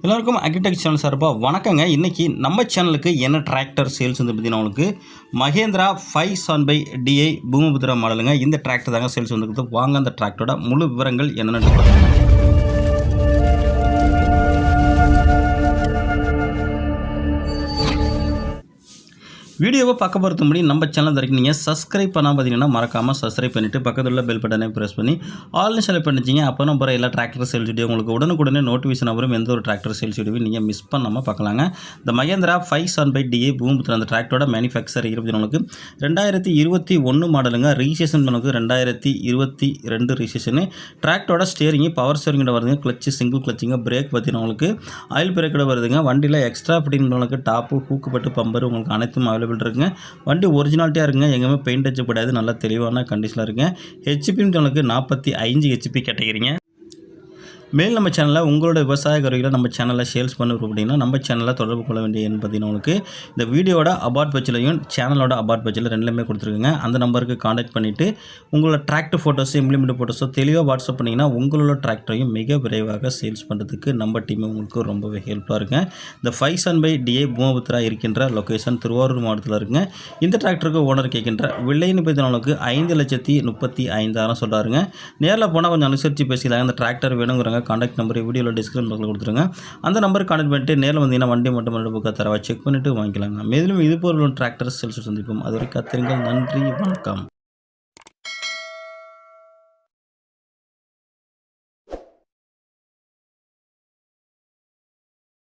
எல்லாருக்கும் agritech channel சார்பாக வணக்கங்க. இன்றைக்கி நம்ம சேனலுக்கு என்ன டிராக்டர் சேல்ஸ் வந்து பார்த்தீங்கன்னா உங்களுக்கு மகேந்திரா 570DI பூமிபுத்திரா மாடலுங்க. இந்த டிராக்டர் தாங்க சேல்ஸ் வந்துருக்குது. வாங்க அந்த டிராக்டரோட முழு விவரங்கள் என்னென்னு பார்க்கலாம். வீடியோவை பார்க்க போகிறது முன்னாடி நம்ம சேனல் வரைக்கும் நீங்கள் சப்ஸ்கிரைப் பண்ணால் பார்த்தீங்கன்னா மறக்காமல் சப்ஸ்கிரைப் பண்ணிவிட்டு பக்கத்தில் உள்ள பெல் பட்டனை ப்ரெஸ் பண்ணி ஆல்னு செலக்ட் பண்ணிச்சிங்க. அப்போ நம்ம எல்லா டிராக்டர் சேல்ஸ் வீடியோ உங்களுக்கு உடனுக்குடனே நோட்டிஃபிகேஷன் வரும். எந்த ஒரு டிராக்டர் சேல்ஸ் வீடியோவையும் நீங்கள் மிஸ் பண்ணாமல் பார்க்கலாங்க. இந்த மகேந்திரா 570DI பூமிபுத்திரா அந்த டிராக்டரோட மேனுஃபேக்சர் இருபத்தி நமக்கு 2021 மாடலுங்க. ரிஜிஸ்ட்ரேஷன் நமக்கு 2022 ரிஜிஸ்ட்ரேஷனு. டிராக்டரோட ஸ்டேரிங்கு பவர் ஸ்டேரிங்கோட வருதுங்க. Clutch single கிளச்சிங்க. பிரேக் பார்த்தீங்கன்னா உங்களுக்கு ஆயில் பிரேக்கோட வருதுங்க. வண்டியில் எக்ஸ்ட்ரா ஃபிட்டிங் உங்களுக்கு டாப்பு ஹூக்குப்பட்டு பம்பர் உங்களுக்கு அனைத்தும் அவைலபிள் இருக்குங்க. வண்டி ஒரிஜினாலிட்டியாக இருக்குங்க. எங்கேயுமே பெயிண்ட் அடிச்சப்படாது. நல்ல தெளிவான கண்டிஷனில் இருக்குங்க. ஹெச்பின்னு உங்களுக்கு 45 ஹெச்பி கேட்டகிரிங்க. மேல் நம்ம சேனலில் உங்களோட விவசாய கருவிகளை நம்ம சேனலில் சேல்ஸ் பண்ணுறோம் அப்படின்னா நம்ம சேனலில் தொடர்பு கொள்ள வேண்டிய எண் பார்த்தீங்கன்னா உங்களுக்கு இந்த வீடியோட அபார்ட் பேஜ்லையும் சேனலோட அபார்ட் பேஜில் ரெண்டுலேயுமே கொடுத்துருக்குங்க. அந்த நம்பருக்கு காண்டாக்ட் பண்ணிவிட்டு உங்களோட டிராக்டர் ஃபோட்டோஸோ இம்ப்ளிமெண்ட் ஃபோட்டோஸோ தெளிவாக வாட்ஸ்அப் பண்ணிங்கன்னா உங்களோட டிராக்டரையும் மிக விரைவாக சேல்ஸ் பண்ணுறதுக்கு நம்ம டீம் உங்களுக்கு ரொம்பவே ஹெல்ப்பாக இருக்குங்க. இந்த 570DI பூமிபுத்திரா இருக்கின்ற லொக்கேஷன் திருவாரூர் மாவட்டத்தில் இருக்குங்க. இந்த டிராக்டருக்கு ஓனர் கேட்கின்ற விலைன்னு பார்த்தீங்கன்னா 5,35,000 சொல்கிறாருங்க. நேரில் போனால் கொஞ்சம் அனுசரித்து பேசிக்கலாங்க. அந்த டிராக்டர் வேணுங்கிறாங்க. கான்டாக்ட் நம்பர் வீடியோவில் டிஸ்கிரிப்ஷன் பாக்ஸில் கொடுத்துருங்க. அந்த நம்பருக்கு கான்டாக்ட் பண்ணிட்டு நேரில் வந்தீங்கன்னா வண்டி மட்டும் புக்காக தரவா செக் பண்ணிவிட்டு வாங்கிக்கலாங்க. மேலும் இது போன்ற டிராக்டர் சேல்ஸ் சந்திப்போம். அது வரைக்கும் காத்திருங்கள். நன்றி, வணக்கம்.